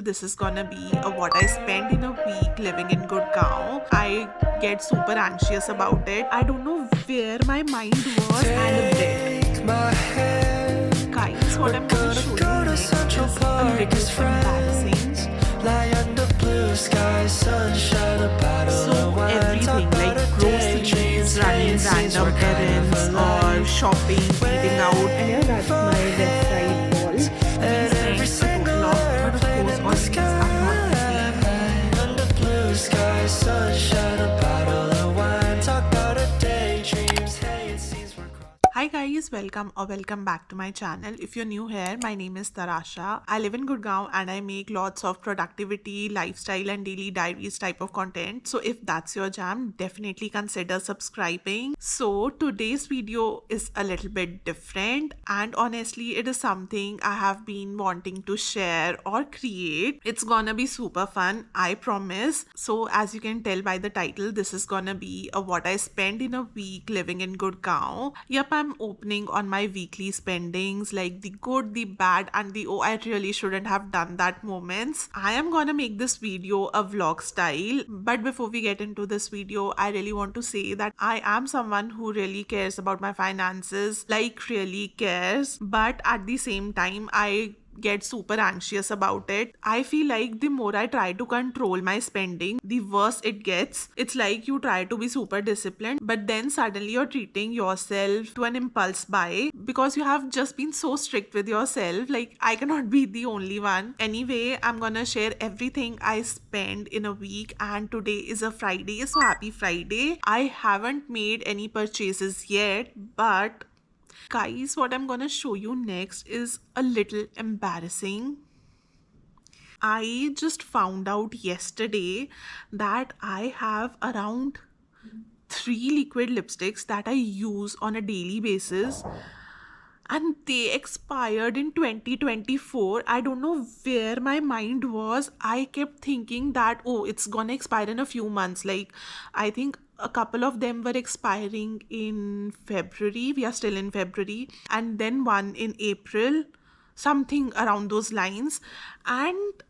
This is gonna be what I spend in a week living in Gurgaon. I get super anxious about it. I don't know where my mind was and then. Guys, what I'm gonna show you next is a little embarrassing. So everything like groceries, running random errands, or shopping, eating out, and yeah, that's my website wall. We spent a total of, but of course, all these are not the same. Under blue sky, sunshine, a bottle of wine. Talk about our daydreams. Hey, it seems we're crossing. Hi guys, welcome back to my channel. If you're new here, my name is Tarasha. I live in Gurgaon and I make lots of productivity, lifestyle and daily diaries type of content. So if that's your jam, definitely consider subscribing. So today's video is a little bit different and honestly it is something I have been wanting to share or create. It's gonna be super fun, I promise. So as you can tell by the title, this is gonna be what I spend in a week living in Gurgaon. Yep, I'm opening on my weekly spendings, like the good, the bad, and the oh, I really shouldn't have done that moments. I am gonna make this video a vlog style, but before we get into this video, I really want to say that I am someone who really cares about my finances, like really cares, but at the same time, I get super anxious about it. I feel like the more I try to control my spending, the worse it gets. It's like you try to be super disciplined, but then suddenly you're treating yourself to an impulse buy because you have just been so strict with yourself. Like, I cannot be the only one. Anyway, I'm gonna share everything I spend in a week, and today is a Friday, so happy Friday. I haven't made any purchases yet, but guys, what I'm gonna show you next is a little embarrassing. I just found out yesterday that I have around 3 liquid lipsticks that I use on a daily basis and they expired in 2024. I don't know where my mind was. I kept thinking that, oh, it's gonna expire in a few months. Like, I think a couple of them were expiring in February. We are still in February, and then one in April, something around those lines. And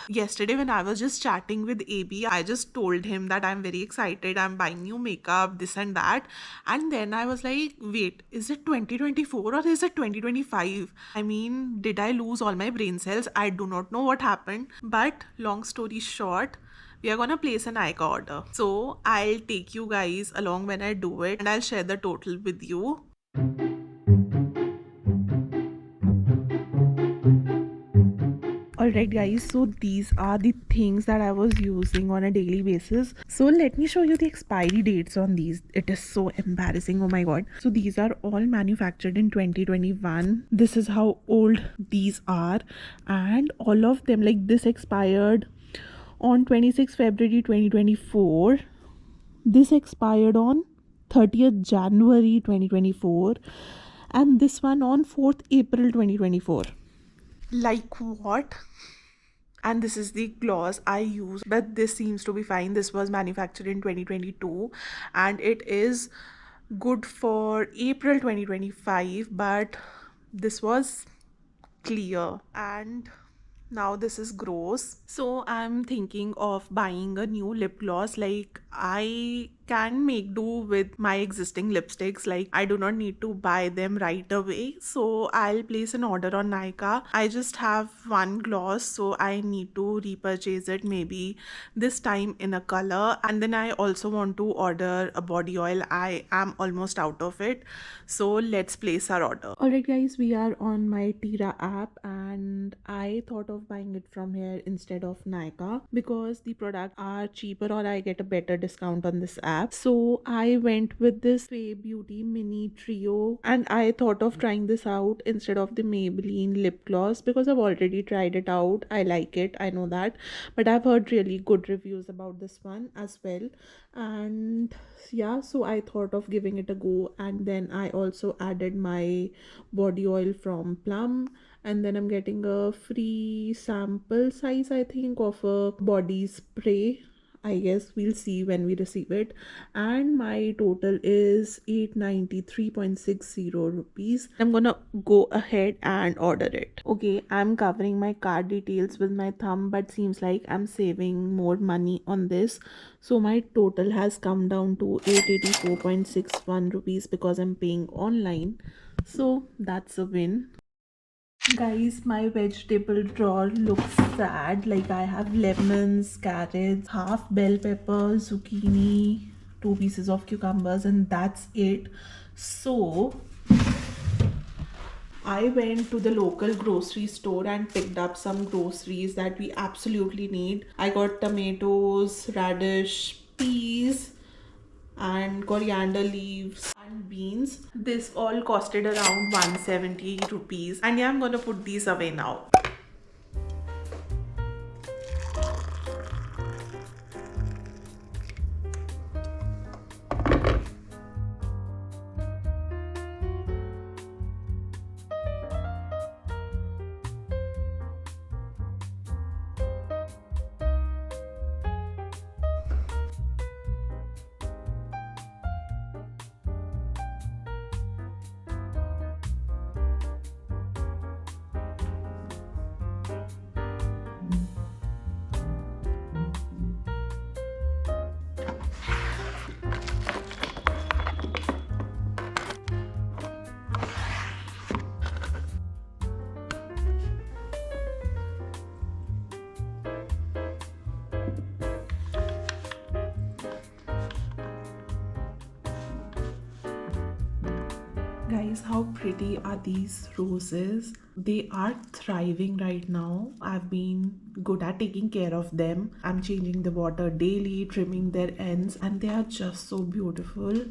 yesterday, when I was just chatting with AB, I just told him that I'm very excited. I'm buying new makeup, this and that. And then I was like, wait, is it 2024 or is it 2025? I mean, did I lose all my brain cells? I do not know what happened. But long story short, we are gonna place an ICA order. So I'll take you guys along when I do it and I'll share the total with you. Alright guys, so these are the things that I was using on a daily basis. So let me show you the expiry dates on these. It is so embarrassing, oh my god. So these are all manufactured in 2021. This is how old these are, and all of them, like this expired on 26 February 2024. This expired on 30th January 2024, and this one on 4th April 2024. Like what? And this is the gloss I use, but this seems to be fine. This was manufactured in 2022 and it is good for April 2025, but this was clear and now this is gross. So I'm thinking of buying a new lip gloss. Like, I can make do with my existing lipsticks. Like, I do not need to buy them right away, so I'll place an order on Nykaa. I just have one gloss, so I need to repurchase it maybe this time in a color. And then I also want to order a body oil. I am almost out of it, so let's place our order. Alright guys, we are on my Tira app and I thought of buying it from here instead of Nykaa because the products are cheaper or I get a better discount on this app. So I went with this Fay Beauty Mini Trio and I thought of trying this out instead of the Maybelline lip gloss because I've already tried it out. I like it, I know that, but I've heard really good reviews about this one as well. And yeah, so I thought of giving it a go, and then I also added my body oil from Plum, and then I'm getting a free sample size, I think, of a body spray I guess we'll see when we receive it. And my total is 893.60 rupees. I'm gonna go ahead and order it. Okay, I'm covering my card details with my thumb, but seems like I'm saving more money on this. So my total has come down to 884.61 rupees because I'm paying online. So that's a win. Guys, my vegetable drawer looks sad. Like I have lemons, carrots, half bell pepper, zucchini, two pieces of cucumbers, and that's it. So I went to the local grocery store and picked up some groceries that we absolutely need. I got tomatoes, radish, peas, and coriander leaves and beans. This all costed around 170 rupees. And yeah, I'm gonna put these away now. Guys, how pretty are these roses? They are thriving right now. I've been good at taking care of them. I'm changing the water daily, trimming their ends, and they are just so beautiful.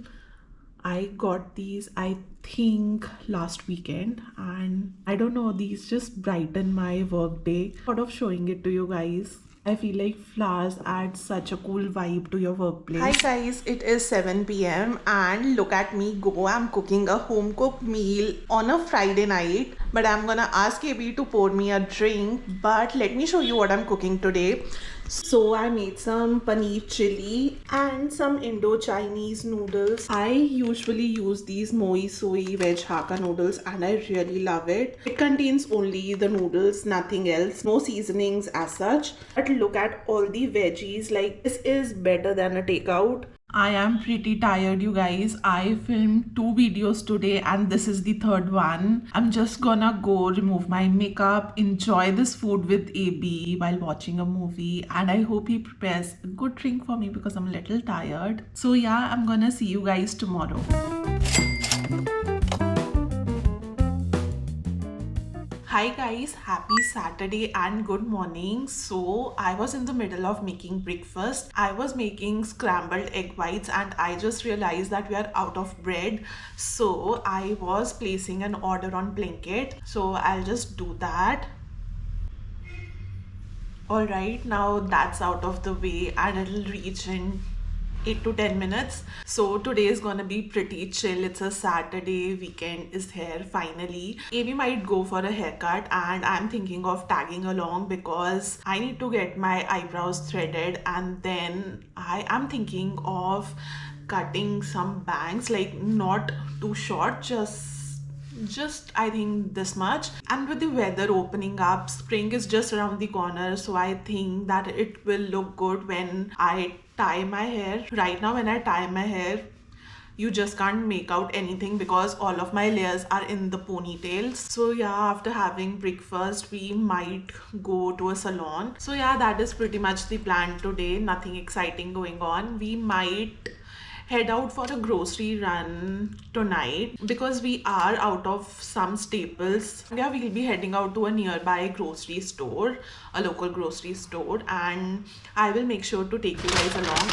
I got these, I think, last weekend, and I don't know, these just brighten my work day. Thought of showing it to you guys. I feel like flowers add such a cool vibe to your workplace. Hi guys, it is 7 p.m. and look at me go. I'm cooking a home cooked meal on a Friday night, but I'm gonna ask AB to pour me a drink. But let me show you what I'm cooking today. So I made some paneer chili and some Indo-Chinese noodles. I usually use these Moi Soy veg Hakka noodles and I really love it. It contains only the noodles, nothing else, no seasonings as such. But look at all the veggies, like this is better than a takeout. I am pretty tired, you guys. I filmed 2 videos today and this is the third one. I'm just gonna go remove my makeup, enjoy this food with AB while watching a movie, and I hope he prepares a good drink for me because I'm a little tired. So yeah, I'm gonna see you guys tomorrow. Hi guys, happy Saturday and good morning. So I was in the middle of making breakfast. I was making scrambled egg whites and I just realized that we are out of bread. So I was placing an order on Blinkit. So I'll just do that. Alright, now that's out of the way and it'll reach in 8 to 10 minutes. So today is gonna be pretty chill. It's a Saturday, weekend is here finally. Amy might go for a haircut and I'm thinking of tagging along because I need to get my eyebrows threaded, and then I am thinking of cutting some bangs, like not too short, just I think this much. And with the weather opening up, spring is just around the corner, so I think that it will look good when I tie my hair. Right now when I tie my hair, you just can't make out anything because all of my layers are in the ponytails. So yeah, after having breakfast we might go to a salon. So yeah, that is pretty much the plan today. Nothing exciting going on. We might head out for a grocery run tonight because we are out of some staples. Yeah, we'll be heading out to a nearby grocery store, a local grocery store, and I will make sure to take you guys along.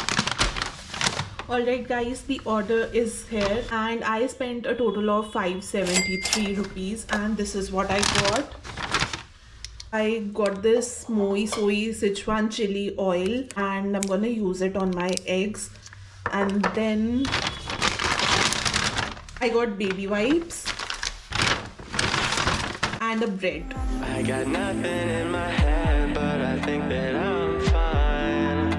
Alright guys, the order is here and I spent a total of 573 rupees and this is what I got. I got this Moi Soy Sichuan chili oil and I'm gonna use it on my eggs. And then I got baby wipes and a bread. I got nothing in my head, but I think that I'm fine.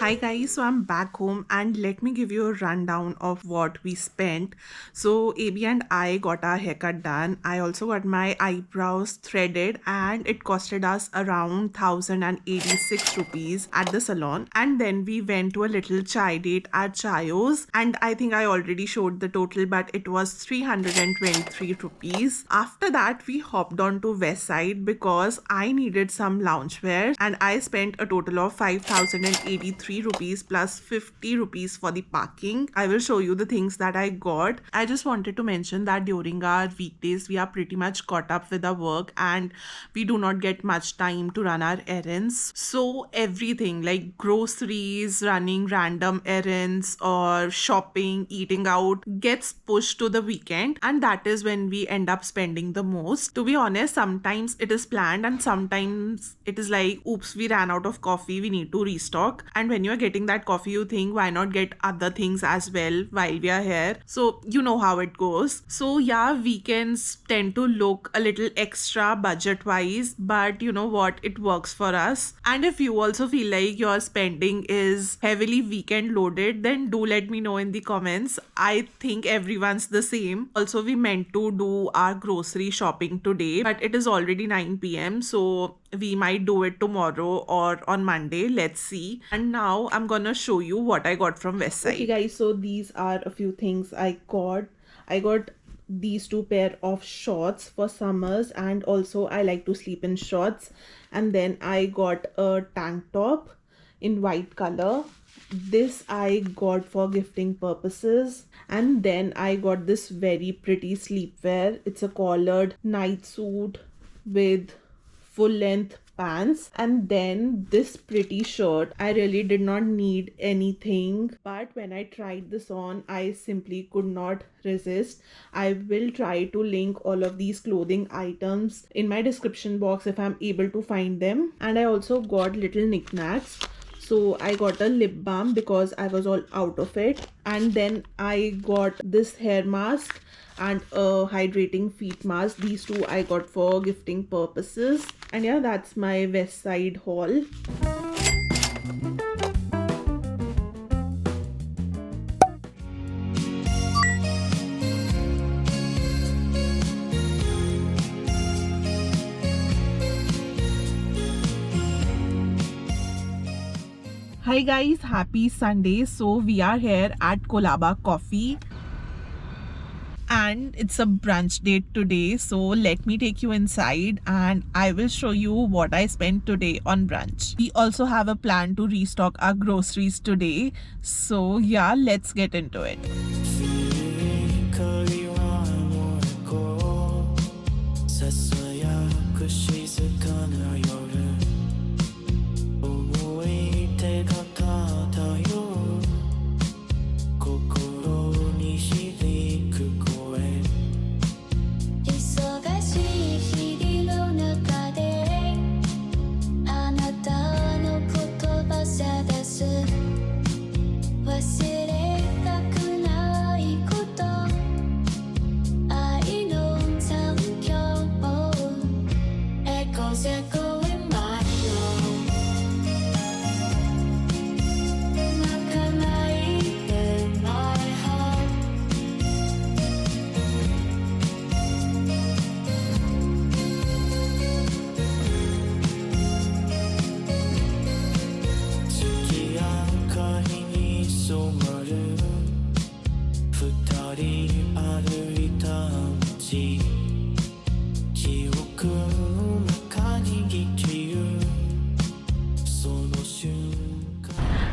Hi guys, so I'm back home and let me give you a rundown of what we spent. So AB and I got our haircut done. I also got my eyebrows threaded and it costed us around 1086 rupees at the salon. And then we went to a little chai date at Chayo's and I think I already showed the total, but it was 323 rupees. After that, we hopped on to West Side because I needed some loungewear and I spent a total of 5083 rupees plus 50 rupees for the parking. I will show you the things that I got. I just wanted to mention that during our weekdays, we are pretty much caught up with our work and we do not get much time to run our errands. So everything like groceries, running random errands, or shopping, eating out gets pushed to the weekend, and that is when we end up spending the most. To be honest, sometimes it is planned and sometimes it is like, oops, we ran out of coffee, we need to restock. And when you're getting that coffee, you think, why not get other things as well while we are here? So you know how it goes. So yeah, weekends tend to look a little extra budget wise, but you know what, it works for us. And if you also feel like your spending is heavily weekend loaded, then do let me know in the comments. I think everyone's the same. Also, we meant to do our grocery shopping today, but it is already 9 p.m. So we might do it tomorrow or on Monday. Let's see. And now I'm gonna show you what I got from Westside. Okay, guys, so these are a few things I got. I got these two pair of shorts for summers, and also I like to sleep in shorts. And then I got a tank top in white color. This I got for gifting purposes. And then I got this very pretty sleepwear. It's a collared night suit with full length pants, and then this pretty shirt. I really did not need anything, but when I tried this on, I simply could not resist. I will try to link all of these clothing items in my description box if I'm able to find them. And I also got little knickknacks. So I got a lip balm because I was all out of it, and then I got this hair mask and a hydrating feet mask. These two I got for gifting purposes. And yeah, that's my West Side haul. Hi guys, happy Sunday. So we are here at Kolaba Coffee and it's a brunch date today. So let me take you inside and I will show you what I spent today on brunch. We also have a plan to restock our groceries today. So yeah, let's get into it.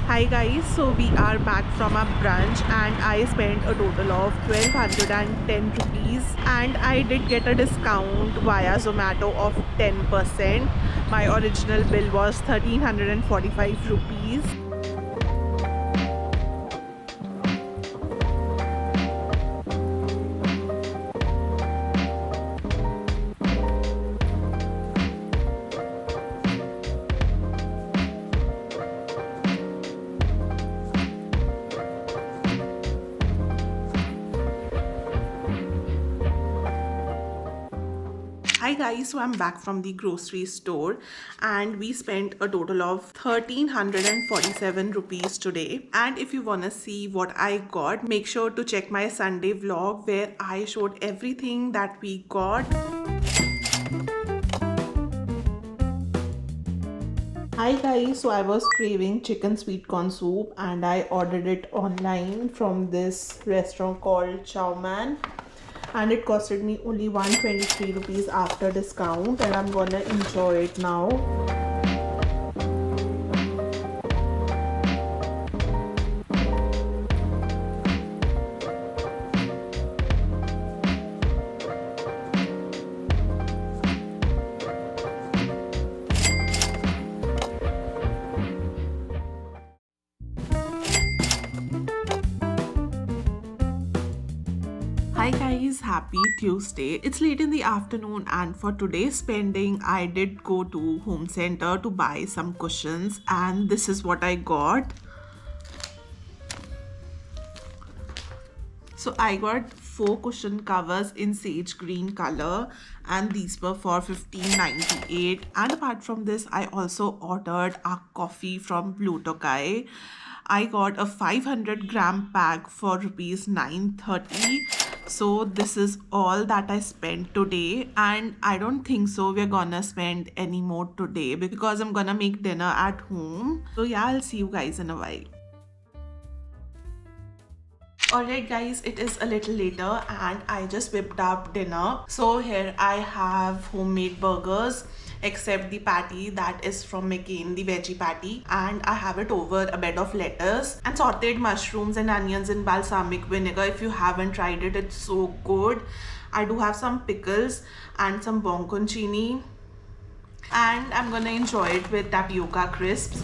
Hi guys, so we are back from our brunch and I spent a total of 1210 rupees and I did get a discount via Zomato of 10%. My original bill was 1345 rupees. Hi guys, so I'm back from the grocery store and we spent a total of 1347 rupees today. And if you wanna see what I got, make sure to check my Sunday vlog where I showed everything that we got. Hi guys, so I was craving chicken sweet corn soup and I ordered it online from this restaurant called Chow Man. And it costed me only 123 rupees after discount, and I'm gonna enjoy it now. Hi guys, happy Tuesday. It's late in the afternoon and for today's spending I did go to home center to buy some cushions and this is what I got. So I got 4 cushion covers in sage green color and these were for 15.98. And apart from this, I also ordered a coffee from Blue Tokai. I got a 500-gram pack for rupees 930. So this is all that I spent today and I don't think so we're gonna spend any more today because I'm gonna make dinner at home. So yeah, I'll see you guys in a while. Alright guys, it is a little later and I just whipped up dinner. So here I have homemade burgers except the patty that is from McCain, the veggie patty, and I have it over a bed of lettuce and sauteed mushrooms and onions in balsamic vinegar. If you haven't tried it, it's so good. I do have some pickles and some bonconcini and I'm gonna enjoy it with tapioca crisps.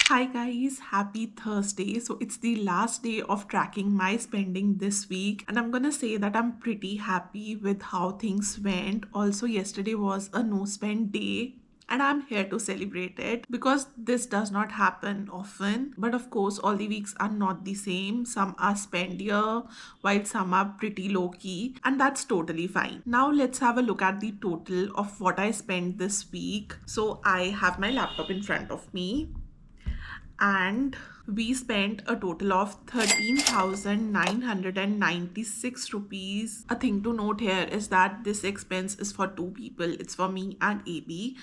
Hi guys, happy Thursday. So it's the last day of tracking my spending this week and I'm gonna say that I'm pretty happy with how things went. Also yesterday was a no spend day and I'm here to celebrate it because this does not happen often. But of course all the weeks are not the same. Some are spendier while some are pretty low key and that's totally fine. Now let's have a look at the total of what I spent this week. So I have my laptop in front of me and we spent a total of 13,996 rupees. A thing to note here is that this expense is for 2 people. It's for me and AB.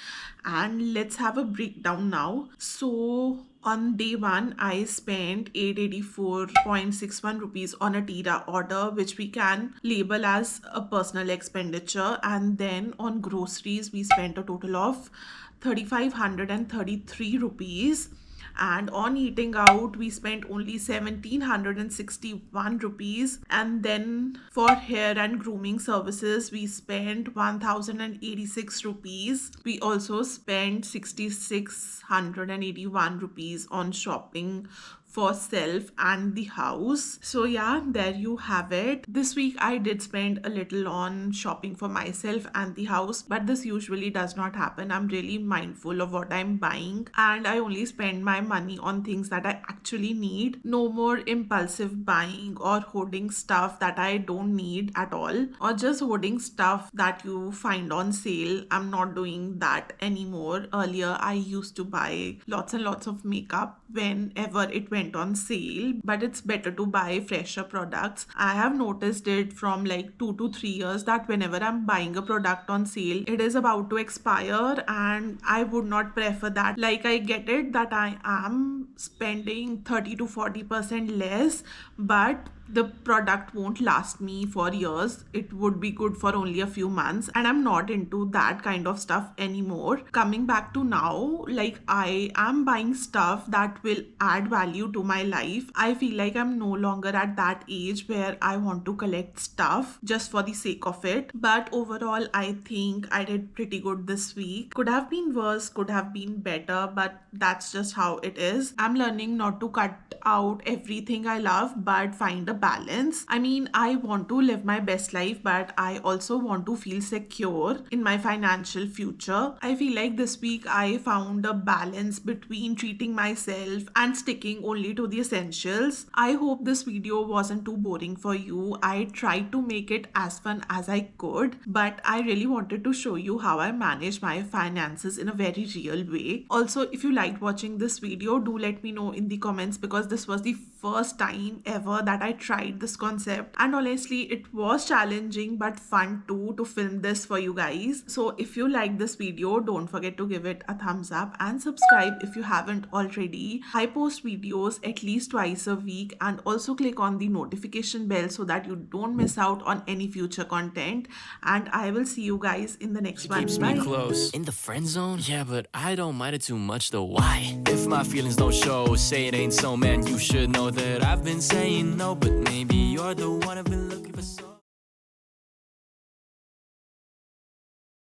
And let's have a breakdown now. So on day 1, I spent 884.61 rupees on a Tira order, which we can label as a personal expenditure. And then on groceries, we spent a total of 3,533 rupees. And on eating out we spent only 1,761 rupees, and then for hair and grooming services we spent 1,086 rupees. We also spent 6,681 rupees on shopping for self and the house. So yeah, there you have it. This week I did spend a little on shopping for myself and the house, but this usually does not happen. I'm really mindful of what I'm buying and I only spend my money on things that I actually need. No more impulsive buying or hoarding stuff that I don't need at all, or just hoarding stuff that you find on sale. I'm not doing that anymore. Earlier I used to buy lots and lots of makeup whenever it went on sale, but it's better to buy fresher products. I have noticed it from like 2 to 3 years that whenever I'm buying a product on sale, it is about to expire and I would not prefer that. Like, I get it that I am spending 30 to 40% less, but the product won't last me for years. It would be good for only a few months, and I'm not into that kind of stuff anymore. Coming back to now, like I am buying stuff that will add value to my life. I feel like I'm no longer at that age where I want to collect stuff just for the sake of it. But overall, I think I did pretty good this week. Could have been worse, could have been better, but that's just how it is. I'm learning not to cut out everything I love, but find a balance. I mean, I want to live my best life, but I also want to feel secure in my financial future. I feel like this week I found a balance between treating myself and sticking only to the essentials. I hope this video wasn't too boring for you. I tried to make it as fun as I could, but I really wanted to show you how I manage my finances in a very real way. Also, if you liked watching this video, do let me know in the comments, because this was the first time ever that I tried this concept, and honestly it was challenging but fun too to film this for you guys. So if you like this video, don't forget to give it a thumbs up and subscribe if you haven't already. I post videos at least twice a week, and also click on the notification bell so that you don't miss out on any future content, and I will see you guys in the next one. Keeps Bye. me close. In the friend zone? Yeah, but I don't mind it too much though. Why? If my feelings don't show, say it ain't so, man. You should know that I've been saying no, but maybe you're the one I've been looking for so